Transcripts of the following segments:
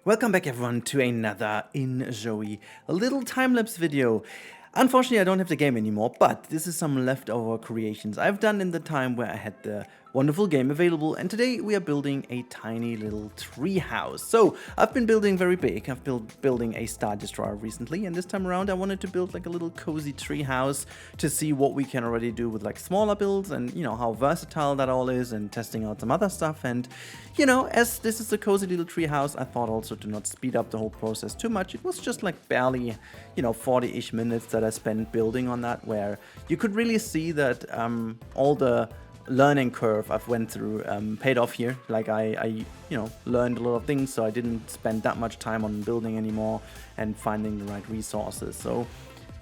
Welcome back everyone to another inZOI, a little time-lapse video. Unfortunately I don't have the game anymore, but this is some leftover creations I've done in the time where I had the wonderful game available, and today we are building a tiny little tree house. So I've been building very big. I've building a Star Destroyer recently, and this time around I wanted to build like a little cozy tree house to see what we can already do with like smaller builds and how versatile that all is, and testing out some other stuff. And as this is a cozy little tree house, I thought also to not speed up the whole process too much. It was just like barely 40-ish minutes that I spent building on that, where you could really see that all the learning curve I've went through paid off here. Like I learned a lot of things, so I didn't spend that much time on building anymore and finding the right resources. So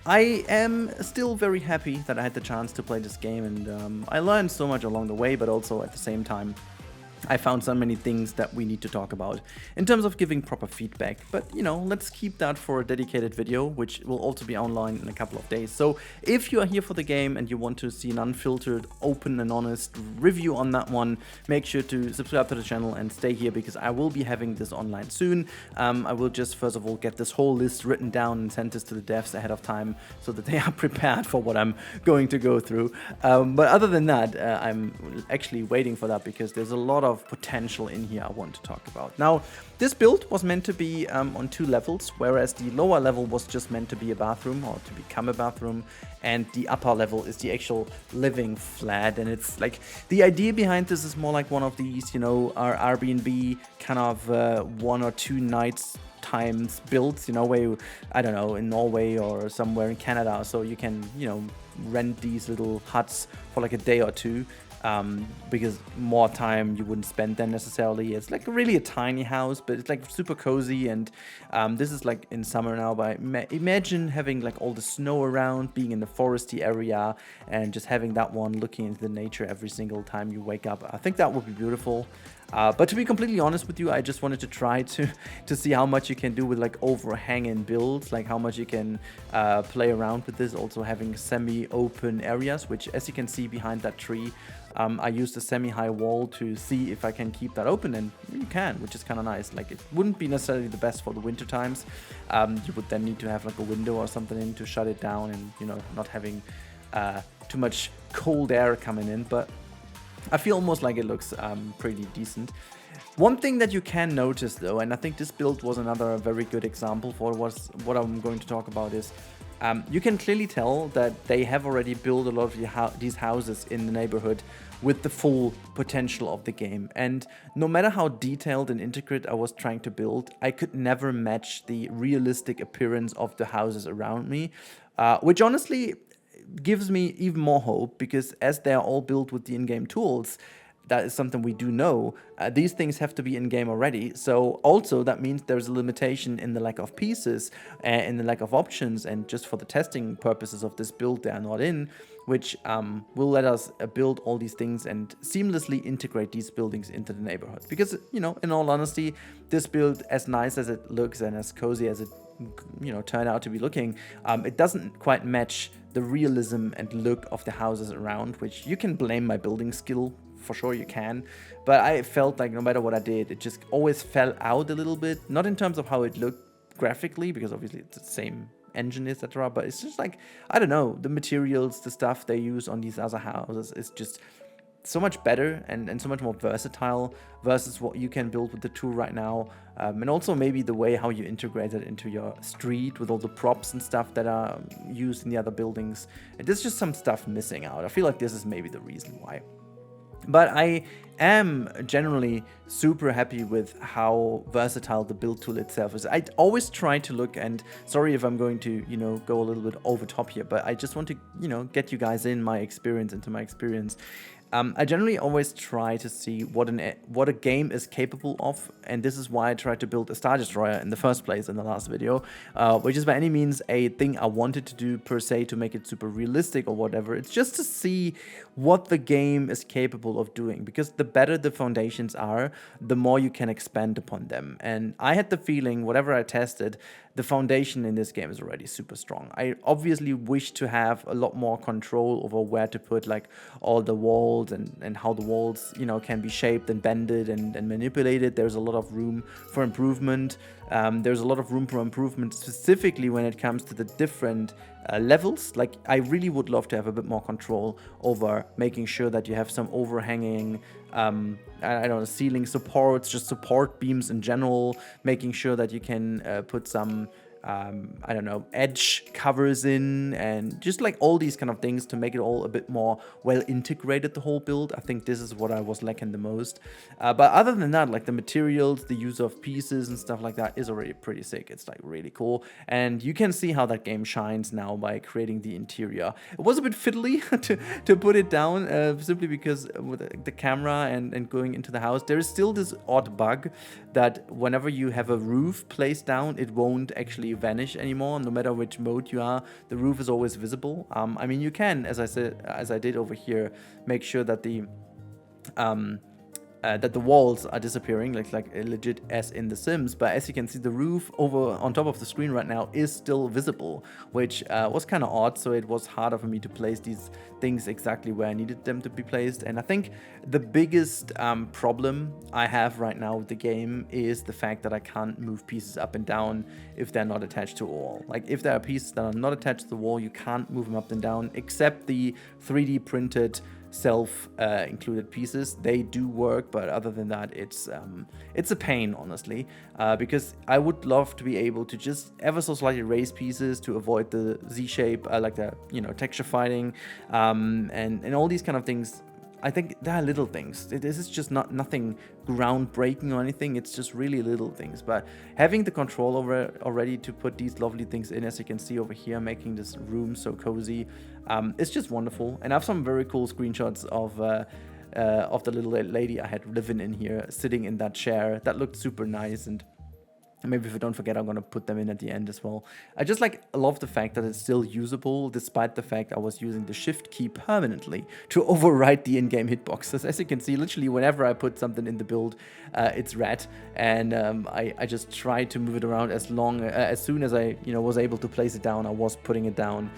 I am still very happy that I had the chance to play this game, and I learned so much along the way, but also at the same time I found so many things that we need to talk about in terms of giving proper feedback. But let's keep that for a dedicated video, which will also be online in a couple of days. So if you are here for the game and you want to see an unfiltered, open and honest review on that one, make sure to subscribe to the channel and stay here, because I will be having this online soon. I will just first of all get this whole list written down and send this to the devs ahead of time so that they are prepared for what I'm going to go through. But other than that, I'm actually waiting for that, because there's a lot of potential in here I want to talk about. Now, this build was meant to be on 2 levels, whereas the lower level was just meant to be a bathroom, or to become a bathroom, and the upper level is the actual living flat. And it's like, the idea behind this is more like one of these, our Airbnb kind of 1 or 2 nights times builds, where you, I don't know, in Norway or somewhere in Canada, so you can, rent these little huts for like a day or two. Because more time you wouldn't spend there necessarily. It's like really a tiny house, but it's like super cozy. And this is like in summer now, but imagine having like all the snow around, being in the foresty area, and just having that one looking into the nature every single time you wake up. I think that would be beautiful. But to be completely honest with you, I just wanted to try to see how much you can do with like overhanging builds, like how much you can play around with this, also having semi-open areas, which, as you can see behind that tree, I used a semi-high wall to see if I can keep that open, and you can, which is kind of nice. Like, it wouldn't be necessarily the best for the winter times. You would then need to have like a window or something in to shut it down, and not having too much cold air coming in. But I feel almost like it looks pretty decent. One thing that you can notice though, and I think this build was another very good example for what I'm going to talk about, is you can clearly tell that they have already built a lot of these houses in the neighborhood with the full potential of the game. And no matter how detailed and intricate I was trying to build, I could never match the realistic appearance of the houses around me, which honestly gives me even more hope, because as they are all built with the in-game tools, that is something we do know. These things have to be in-game already. So also that means there's a limitation in the lack of pieces, in the lack of options, and just for the testing purposes of this build, they are not in, which will let us build all these things and seamlessly integrate these buildings into the neighborhood. Because, in all honesty, this build, as nice as it looks and as cozy as it turned out to be looking, it doesn't quite match the realism and look of the houses around, which you can blame my building skill. For sure you can, but I felt like no matter what I did, it just always fell out a little bit. Not in terms of how it looked graphically, because obviously it's the same engine, etc., but it's just like, I don't know, the materials, the stuff they use on these other houses is just so much better and so much more versatile versus what you can build with the tool right now. And also maybe the way how you integrate it into your street with all the props and stuff that are used in the other buildings. There's just some stuff missing out. I feel like this is maybe the reason why. But I am generally super happy with how versatile the build tool itself is. I always try to look, and sorry if I'm going to, go a little bit over top here, but I just want to, get you guys into my experience. I generally always try to see what a game is capable of, and this is why I tried to build a Star Destroyer in the first place in the last video, which is by any means a thing I wanted to do per se to make it super realistic or whatever. It's just to see what the game is capable of doing, because the better the foundations are, the more you can expand upon them. And I had the feeling, whatever I tested, the foundation in this game is already super strong. I obviously wish to have a lot more control over where to put like all the walls and how the walls, you know, can be shaped and bended and manipulated. There's a lot of room for improvement. There's a lot of room for improvement specifically when it comes to the different levels. Like, I really would love to have a bit more control over making sure that you have some overhanging, I don't know, ceiling supports, just support beams in general, making sure that you can put some I don't know, edge covers in, and just like all these kind of things to make it all a bit more well integrated, the whole build. I think this is what I was lacking the most. But other than that, like the materials, the use of pieces and stuff like that is already pretty sick. It's like really cool. And you can see how that game shines now by creating the interior. It was a bit fiddly to put it down, simply because with the camera and going into the house, there is still this odd bug that whenever you have a roof placed down, it won't actually vanish anymore. No matter which mode you are, the roof is always visible. I mean, you can, as I said, as I did over here, make sure that the walls are disappearing, like legit as in The Sims. But as you can see, the roof over on top of the screen right now is still visible, which was kind of odd. So it was harder for me to place these things exactly where I needed them to be placed. And I think the biggest problem I have right now with the game is the fact that I can't move pieces up and down if they're not attached to a wall. Like, if there are pieces that are not attached to the wall, you can't move them up and down, except the 3D printed self-included pieces. They do work, but other than that, it's a pain, honestly, because I would love to be able to just ever so slightly raise pieces to avoid the Z-shape, like the, you know, texture fighting, and all these kind of things. I think there are little things. This is just nothing groundbreaking or anything. It's just really little things. But having the control over it already to put these lovely things in, as you can see over here, making this room so cozy, it's just wonderful. And I have some very cool screenshots of the little lady I had living in here, sitting in that chair. That looked super nice. And maybe if I don't forget, I'm going to put them in at the end as well. I just love the fact that it's still usable, despite the fact I was using the shift key permanently to overwrite the in-game hitboxes. As you can see, literally whenever I put something in the build, it's red. And I just tried to move it around as soon as I was able to place it down. I was putting it down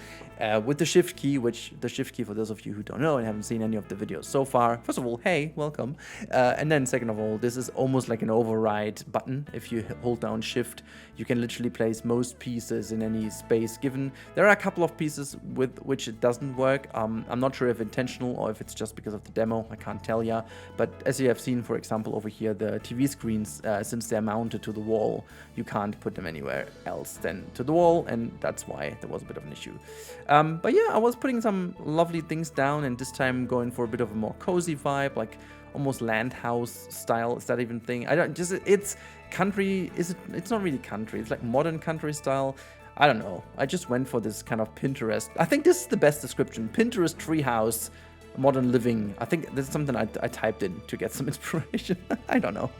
with the shift key, which the shift key, for those of you who don't know and haven't seen any of the videos so far, first of all, hey, welcome. And then second of all, this is almost like an override button. If you hold down shift, you can literally place most pieces in any space given. There are a couple of pieces with which it doesn't work. I'm not sure if intentional or if it's just because of the demo. I can't tell ya. But as you have seen, for example, over here, the TV screens, since they're mounted to the wall, you can't put them anywhere else than to the wall, and that's why there was a bit of an issue. But yeah, I was putting some lovely things down, and this time going for a bit of a more cozy vibe, like almost land house style. Is that even thing? I don't, just, it's country, it's not really country, it's like modern country style. I don't know, I just went for this kind of Pinterest. I think this is the best description. Pinterest treehouse, modern living. I think this is something I typed in to get some inspiration. I don't know.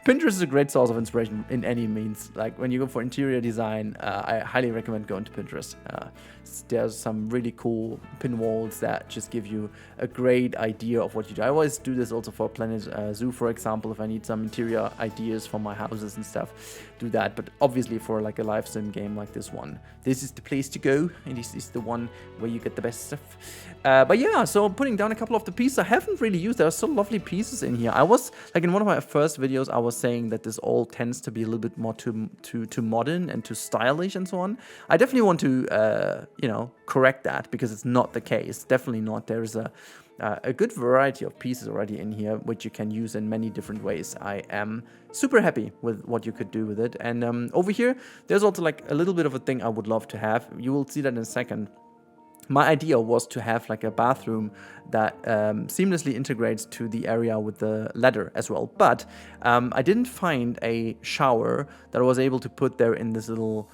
Pinterest is a great source of inspiration in any means. Like, when you go for interior design, I highly recommend going to Pinterest. There's some really cool pin walls that just give you a great idea of what you do. I always do this also for Planet Zoo, for example, if I need some interior ideas for my houses and stuff, do that. But obviously for like a live sim game like this one, this is the place to go, and this is the one where you get the best stuff. But yeah, so putting down a couple of the pieces I haven't really used. There are so lovely pieces in here. I was, like, in one of my first videos, I was saying that this all tends to be a little bit more too modern and too stylish and so on. I definitely want to, correct that, because it's not the case. Definitely not. There's a good variety of pieces already in here, which you can use in many different ways. I am super happy with what you could do with it. And over here, there's also like a little bit of a thing I would love to have. You will see that in a second. My idea was to have like a bathroom that seamlessly integrates to the area with the ladder as well. But I didn't find a shower that I was able to put there in this little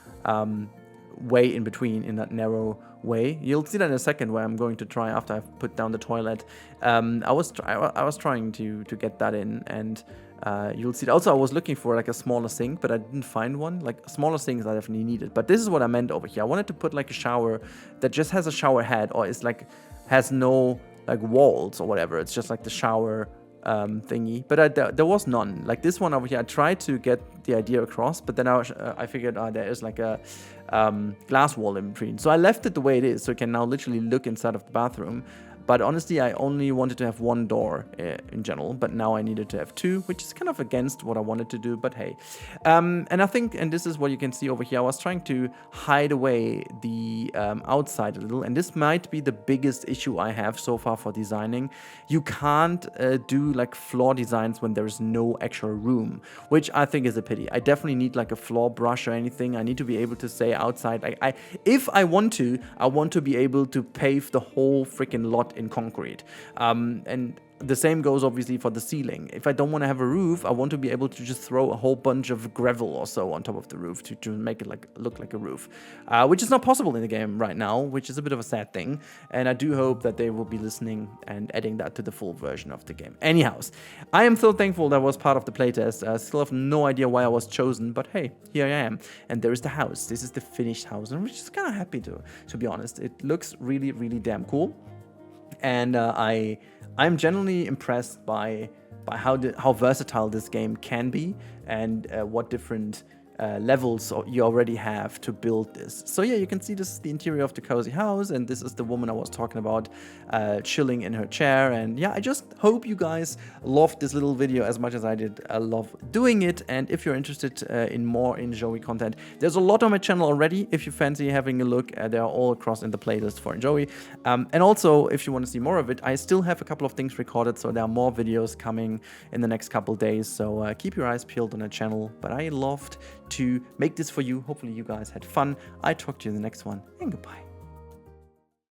way in between, in that narrow way. You'll see that in a second, where I'm going to try after I've put down the toilet. I was trying to get that in, and you'll see that. Also, I was looking for like a smaller sink, but I didn't find one. Like, smaller sinks I definitely needed, but this is what I meant over here. I wanted to put like a shower that just has a shower head, or is like has no like walls or whatever. It's just like the shower thingy, but there was none. Like this one over here, I tried to get the idea across, but then I figured there is like a glass wall in between. So I left it the way it is, so you can now literally look inside of the bathroom. But honestly, I only wanted to have one door in general, but now I needed to have two, which is kind of against what I wanted to do, but hey. And I think, and this is what you can see over here, I was trying to hide away the outside a little, and this might be the biggest issue I have so far for designing. You can't do like floor designs when there's no actual room, which I think is a pity. I definitely need like a floor brush or anything. I need to be able to say outside, like if I want to be able to pave the whole freaking lot in concrete. And the same goes obviously for the ceiling. If I don't want to have a roof, I want to be able to just throw a whole bunch of gravel or so on top of the roof to make it look like a roof, which is not possible in the game right now, which is a bit of a sad thing. And I do hope that they will be listening and adding that to the full version of the game. Anyhows, I am so thankful that I was part of the playtest. I still have no idea why I was chosen, but hey, here I am. And there is the house. This is the finished house, and I'm just kind of happy to be honest. It looks really, really damn cool. And I'm generally impressed by how versatile this game can be, and what different levels you already have to build this. So yeah, you can see this is the interior of the cozy house, and this is the woman I was talking about chilling in her chair. And yeah, I just hope you guys loved this little video as much as I did. I love doing it, and if you're interested in more inZOI content, there's a lot on my channel already. If you fancy having a look, they are all across in the playlist for inZOI. And also, if you want to see more of it, I still have a couple of things recorded, so there are more videos coming in the next couple days. So keep your eyes peeled on the channel. But I loved to make this for you. Hopefully you guys had fun. I talk to you in the next one, and goodbye.